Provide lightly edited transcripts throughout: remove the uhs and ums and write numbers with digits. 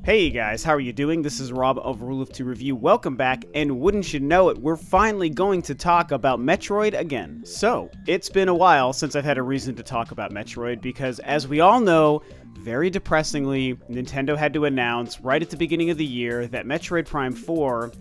Hey guys, how are you doing? This is Rob of Rule of Two Review. Welcome back, and wouldn't you know it, we're finally going to talk about Metroid again. So, it's been a while since I've had a reason to talk about Metroid because, as we all know, very depressingly, Nintendo had to announce right at the beginning of the year that Metroid Prime 4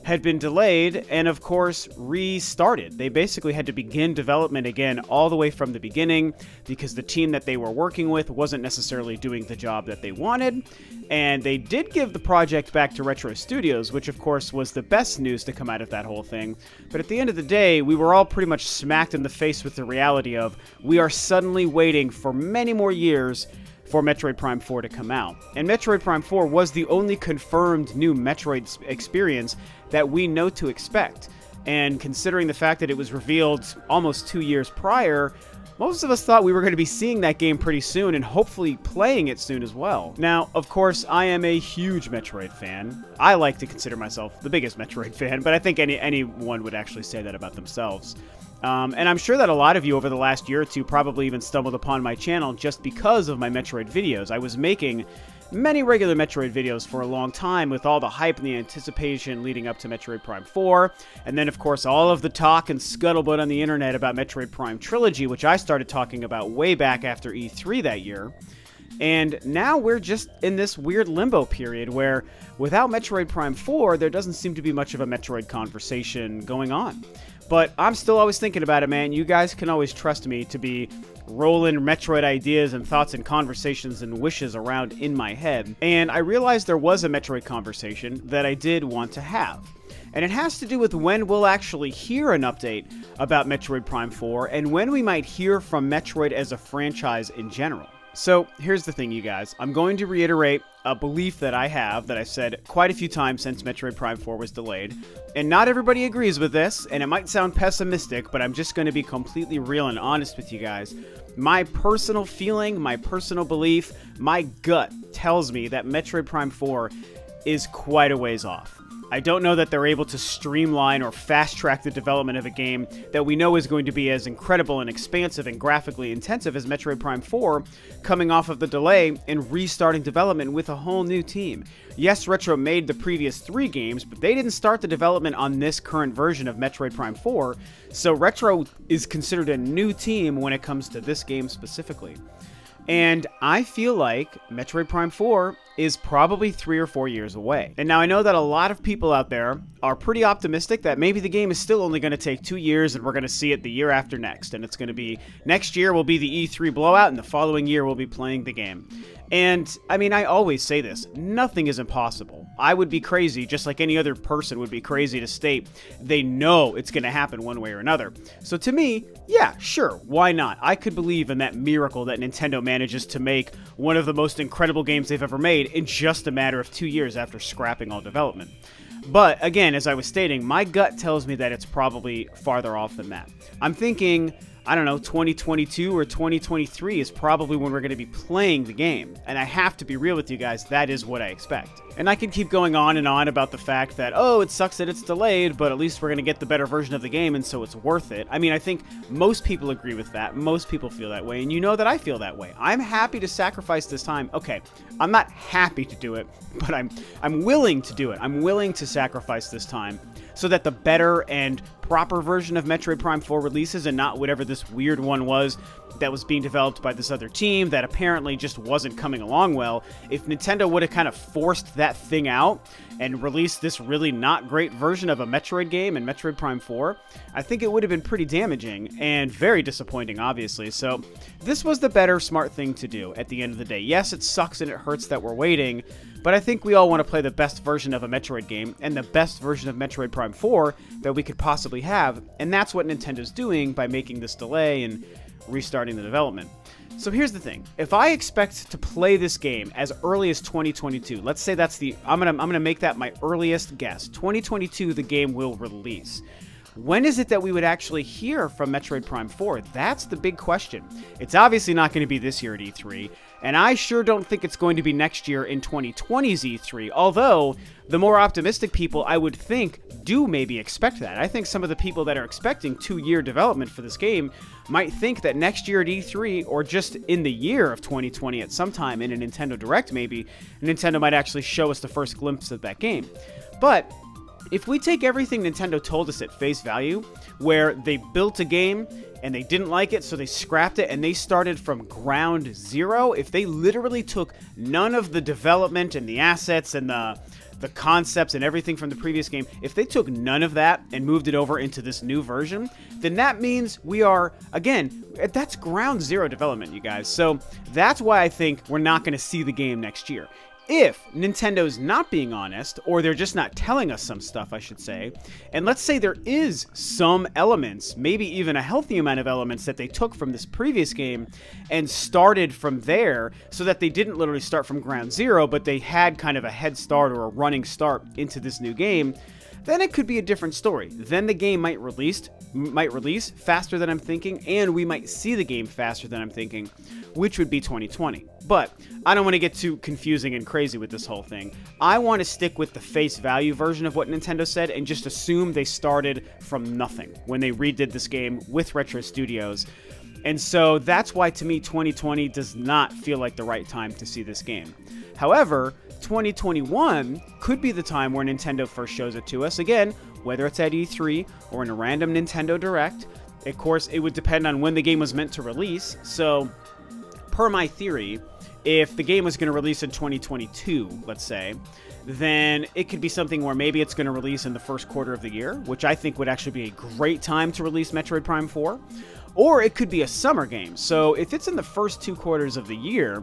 had been delayed and, of course, restarted. They basically had to begin development again all the way from the beginning because the team that they were working with wasn't necessarily doing the job that they wanted. And they did give the project back to Retro Studios, which, of course, was the best news to come out of that whole thing. But at the end of the day, we were all pretty much smacked in the face with the reality of we are suddenly waiting for many more years for Metroid Prime 4 to come out. And Metroid Prime 4 was the only confirmed new Metroid experience that we know to expect. And considering the fact that it was revealed almost 2 years prior, most of us thought we were going to be seeing that game pretty soon and hopefully playing it soon as well. Now, of course, I am a huge Metroid fan. I like to consider myself the biggest Metroid fan, but I think anyone would actually say that about themselves. And I'm sure that a lot of you over the last year or two probably even stumbled upon my channel just because of my Metroid videos. I was making many regular Metroid videos for a long time with all the hype and the anticipation leading up to Metroid Prime 4, and then of course all of the talk and scuttlebutt on the internet about Metroid Prime Trilogy, which I started talking about way back after E3 that year. And now we're just in this weird limbo period where without Metroid Prime 4, there doesn't seem to be much of a Metroid conversation going on. But I'm still always thinking about it, man. You guys can always trust me to be rolling Metroid ideas and thoughts and conversations and wishes around in my head. And I realized there was a Metroid conversation that I did want to have. And it has to do with when we'll actually hear an update about Metroid Prime 4 and when we might hear from Metroid as a franchise in general. So here's the thing, you guys. I'm going to reiterate a belief that I have that I've said quite a few times since Metroid Prime 4 was delayed. And not everybody agrees with this, and it might sound pessimistic, but I'm just going to be completely real and honest with you guys. My personal feeling, my personal belief, my gut tells me that Metroid Prime 4 is quite a ways off. I don't know that they're able to streamline or fast-track the development of a game that we know is going to be as incredible and expansive and graphically intensive as Metroid Prime 4, coming off of the delay and restarting development with a whole new team. Yes, Retro made the previous 3 games, but they didn't start the development on this current version of Metroid Prime 4, so Retro is considered a new team when it comes to this game specifically. And I feel like Metroid Prime 4 is probably 3 or 4 years away. And now I know that a lot of people out there are pretty optimistic that maybe the game is still only going to take 2 years and we're going to see it the year after next. And it's going to be, next year will be the E3 blowout and the following year we'll be playing the game. And, I mean, I always say this, nothing is impossible. I would be crazy, just like any other person would be crazy to state they know it's going to happen one way or another. So to me, yeah, sure, why not? I could believe in that miracle that Nintendo manages to make one of the most incredible games they've ever made in just a matter of 2 years after scrapping all development. But, again, as I was stating, my gut tells me that it's probably farther off than that. I'm thinking, I don't know, 2022 or 2023 is probably when we're going to be playing the game. And I have to be real with you guys, that is what I expect. And I could keep going on and on about the fact that, oh, it sucks that it's delayed, but at least we're going to get the better version of the game, and so it's worth it. I mean, I think most people agree with that. Most people feel that way, and you know that I feel that way. I'm happy to sacrifice this time. Okay, I'm not happy to do it, but I'm willing to do it. I'm willing to sacrifice this time so that the better and proper version of Metroid Prime 4 releases and not whatever this weird one was that was being developed by this other team that apparently just wasn't coming along well. If Nintendo would have kind of forced that thing out and released this really not great version of a Metroid game in Metroid Prime 4, I think it would have been pretty damaging and very disappointing, obviously. So this was the better, smart thing to do at the end of the day. Yes, it sucks and it hurts that we're waiting, but I think we all want to play the best version of a Metroid game and the best version of Metroid Prime 4 that we could possibly have, and that's what Nintendo's doing by making this delay and restarting the development. So here's the thing. If I expect to play this game as early as 2022, let's say that's the, I'm gonna make that my earliest guess. 2022, the game will release. When is it that we would actually hear from Metroid Prime 4? That's the big question. It's obviously not going to be this year at E3. And I sure don't think it's going to be next year in 2020's E3, although the more optimistic people, I would think, do maybe expect that. I think some of the people that are expecting 2-year development for this game might think that next year at E3, or just in the year of 2020 at some time in a Nintendo Direct maybe, Nintendo might actually show us the first glimpse of that game. But if we take everything Nintendo told us at face value, where they built a game and they didn't like it, so they scrapped it, and they started from ground zero, if they literally took none of the development and the assets and the concepts and everything from the previous game, if they took none of that and moved it over into this new version, then that means we are, again, that's ground zero development, you guys. So that's why I think we're not going to see the game next year. If Nintendo's not being honest, or they're just not telling us some stuff, I should say, and let's say there is some elements, maybe even a healthy amount of elements that they took from this previous game and started from there, so that they didn't literally start from ground zero, but they had kind of a head start or a running start into this new game, then it could be a different story. Then the game might release faster than I'm thinking, and we might see the game faster than I'm thinking, which would be 2020. But I don't want to get too confusing and crazy with this whole thing. I want to stick with the face value version of what Nintendo said and just assume they started from nothing when they redid this game with Retro Studios. And so that's why, to me, 2020 does not feel like the right time to see this game. However, 2021 could be the time where Nintendo first shows it to us. Again, whether it's at E3 or in a random Nintendo Direct. Of course, it would depend on when the game was meant to release. So, per my theory, if the game was going to release in 2022, let's say, then it could be something where maybe it's going to release in the first quarter of the year, which I think would actually be a great time to release Metroid Prime 4. Or it could be a summer game. So if it's in the first 2 quarters of the year,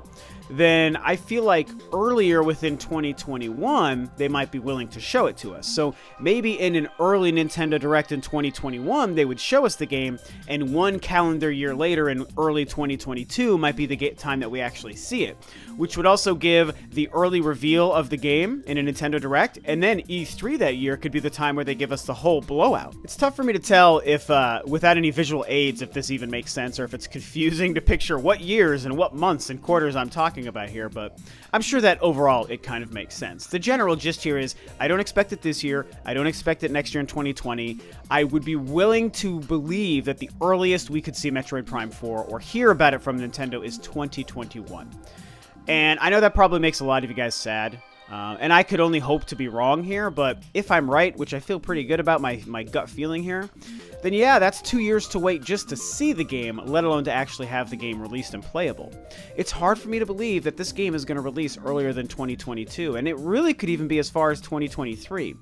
then I feel like earlier within 2021, they might be willing to show it to us. So maybe in an early Nintendo Direct in 2021, they would show us the game, and 1 calendar year later in early 2022 might be the time that we actually see it, which would also give the early reveal of the game in a Nintendo Direct, and then E3 that year could be the time where they give us the whole blowout. It's tough for me to tell if, without any visual aids, if this even makes sense, or if it's confusing to picture what years and what months and quarters I'm talking about here, but I'm sure that overall it kind of makes sense. The general gist here is I don't expect it this year. I don't expect it next year in 2020. I would be willing to believe that the earliest we could see Metroid Prime 4 or hear about it from Nintendo is 2021. And I know that probably makes a lot of you guys sad. And I could only hope to be wrong here, but if I'm right, which I feel pretty good about my gut feeling here, then yeah, that's 2 years to wait just to see the game, let alone to actually have the game released and playable. It's hard for me to believe that this game is going to release earlier than 2022, and it really could even be as far as 2023.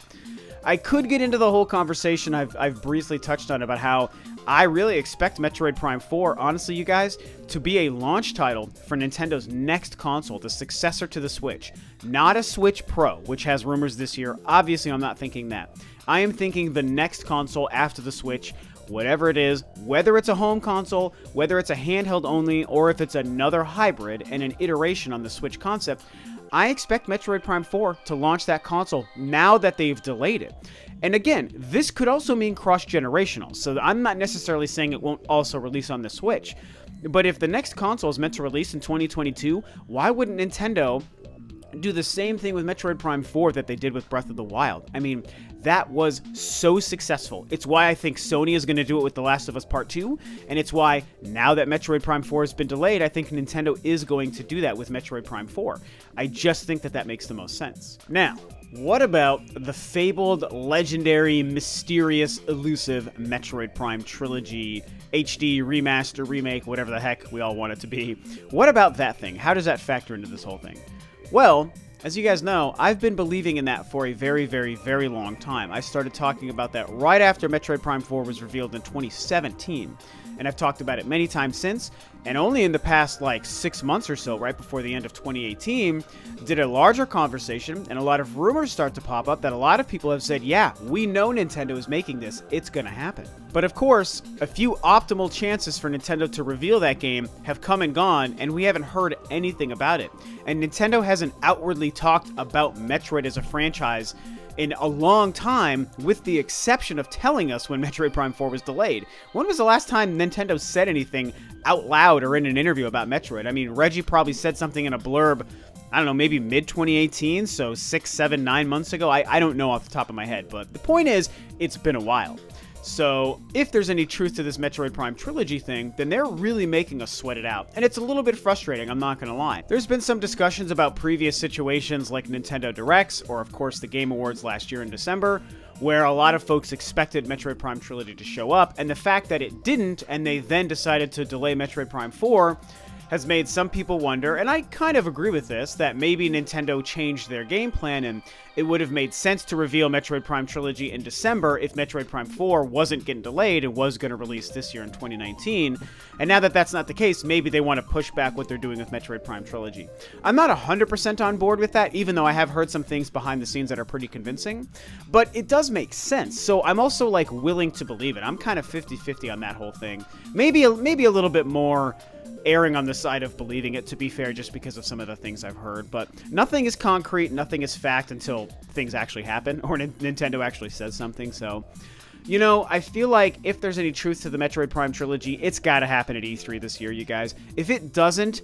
I could get into the whole conversation I've briefly touched on about how I really expect Metroid Prime 4, honestly, you guys, to be a launch title for Nintendo's next console, the successor to the Switch. Not a Switch Pro, which has rumors this year. Obviously, I'm not thinking that. I am thinking the next console after the Switch, whatever it is, whether it's a home console, whether it's a handheld only, or if it's another hybrid and an iteration on the Switch concept. I expect Metroid Prime 4 to launch that console now that they've delayed it. And again, this could also mean cross-generational, so I'm not necessarily saying it won't also release on the Switch. But if the next console is meant to release in 2022, why wouldn't Nintendo do the same thing with Metroid Prime 4 that they did with Breath of the Wild? I mean, that was so successful. It's why I think Sony is going to do it with The Last of Us Part 2, and it's why, now that Metroid Prime 4 has been delayed, I think Nintendo is going to do that with Metroid Prime 4. I just think that that makes the most sense. Now, what about the fabled, legendary, mysterious, elusive Metroid Prime Trilogy, HD, remaster, remake, whatever the heck we all want it to be? What about that thing? How does that factor into this whole thing? Well, as you guys know, I've been believing in that for a very, very, very long time. I started talking about that right after Metroid Prime 4 was revealed in 2017. And I've talked about it many times since, and only in the past, like, 6 months or so, right before the end of 2018, did a larger conversation and a lot of rumors start to pop up that a lot of people have said, yeah, we know Nintendo is making this, it's gonna happen. But of course, a few optimal chances for Nintendo to reveal that game have come and gone, and we haven't heard anything about it. And Nintendo hasn't outwardly talked about Metroid as a franchise in a long time, with the exception of telling us when Metroid Prime 4 was delayed. When was the last time Nintendo said anything out loud out or in an interview about Metroid. I mean, Reggie probably said something in a blurb, I don't know, maybe mid-2018, so 6, 7, 9 months ago. I don't know off the top of my head, but the point is, it's been a while. So, if there's any truth to this Metroid Prime Trilogy thing, then they're really making us sweat it out. And it's a little bit frustrating, I'm not gonna lie. There's been some discussions about previous situations like Nintendo Directs, or of course the Game Awards last year in December, where a lot of folks expected Metroid Prime Trilogy to show up, and the fact that it didn't, and they then decided to delay Metroid Prime 4, has made some people wonder, and I kind of agree with this, that maybe Nintendo changed their game plan and it would have made sense to reveal Metroid Prime Trilogy in December if Metroid Prime 4 wasn't getting delayed and was going to release this year in 2019. And now that that's not the case, maybe they want to push back what they're doing with Metroid Prime Trilogy. I'm not 100% on board with that, even though I have heard some things behind the scenes that are pretty convincing. But it does make sense, so I'm also like willing to believe it. I'm kind of 50-50 on that whole thing. Maybe a little bit more erring on the side of believing it, to be fair, just because of some of the things I've heard. But nothing is concrete, nothing is fact until things actually happen, or Nintendo actually says something. So, you know, I feel like if there's any truth to the Metroid Prime Trilogy, it's gotta happen at E3 this year, you guys. If it doesn't,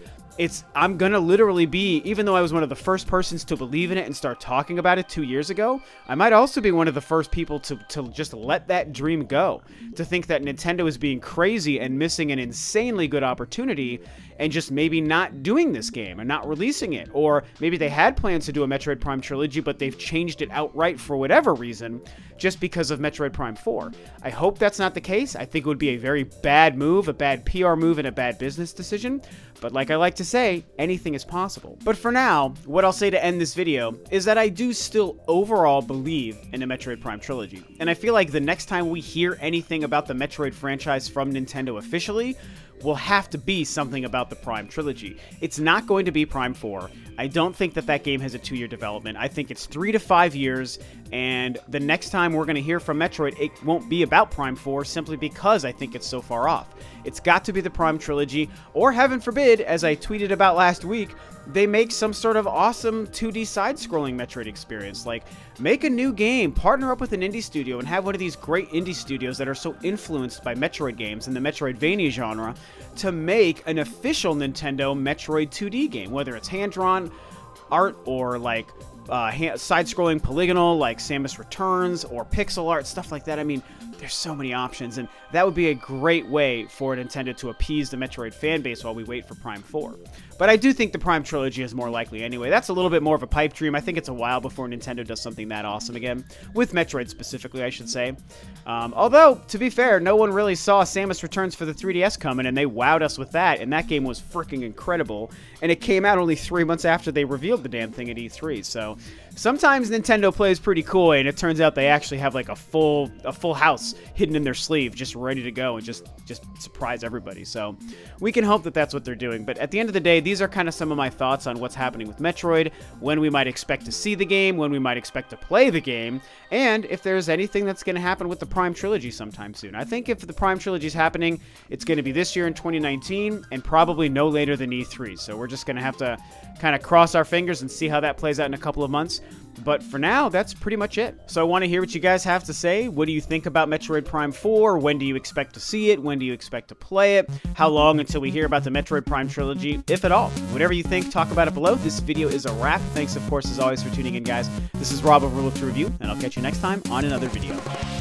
I'm gonna literally be, even though I was one of the first persons to believe in it and start talking about it 2 years ago, I might also be one of the first people to just let that dream go. To think that Nintendo is being crazy and missing an insanely good opportunity and just maybe not doing this game and not releasing it. Or maybe they had plans to do a Metroid Prime Trilogy, but they've changed it outright for whatever reason, just because of Metroid Prime 4. I hope that's not the case. I think it would be a very bad move, a bad PR move, and a bad business decision. But like I like to say, anything is possible. But for now, what I'll say to end this video is that I do still overall believe in a Metroid Prime Trilogy. And I feel like the next time we hear anything about the Metroid franchise from Nintendo officially, will have to be something about the Prime Trilogy. It's not going to be Prime 4. I don't think that that game has a 2-year development. I think it's 3 to 5 years, and the next time we're going to hear from Metroid, it won't be about Prime 4 simply because I think it's so far off. It's got to be the Prime Trilogy, or heaven forbid, as I tweeted about last week, they make some sort of awesome 2D side-scrolling Metroid experience. Like, make a new game, partner up with an indie studio, and have one of these great indie studios that are so influenced by Metroid games and the Metroidvania genre to make an official Nintendo Metroid 2D game, whether it's hand-drawn art or like side-scrolling polygonal like Samus Returns or pixel art, stuff like that. I mean, there's so many options, and that would be a great way for Nintendo to appease the Metroid fan base while we wait for Prime 4. But I do think the Prime Trilogy is more likely anyway. That's a little bit more of a pipe dream. I think it's a while before Nintendo does something that awesome again. With Metroid specifically, I should say. Although, to be fair, no one really saw Samus Returns for the 3DS coming, and they wowed us with that, and that game was freaking incredible. And it came out only 3 months after they revealed the damn thing at E3, so sometimes Nintendo plays pretty cool, and it turns out they actually have like a full house hidden in their sleeve, just ready to go and just surprise everybody. So we can hope that that's what they're doing. But at the end of the day, these are kind of some of my thoughts on what's happening with Metroid, when we might expect to see the game, when we might expect to play the game, and if there's anything that's going to happen with the Prime Trilogy sometime soon. I think if the Prime Trilogy is happening, it's going to be this year in 2019, and probably no later than E3. So we're just going to have to kind of cross our fingers and see how that plays out in a couple of months. But for now, that's pretty much it. So I want to hear what you guys have to say. What do you think about Metroid Prime 4? When do you expect to see it? When do you expect to play it? How long until we hear about the Metroid Prime Trilogy, if at all? Whatever you think, talk about it below. This video is a wrap. Thanks, of course, as always, for tuning in, guys. This is Rob of Ro2R Review, and I'll catch you next time on another video.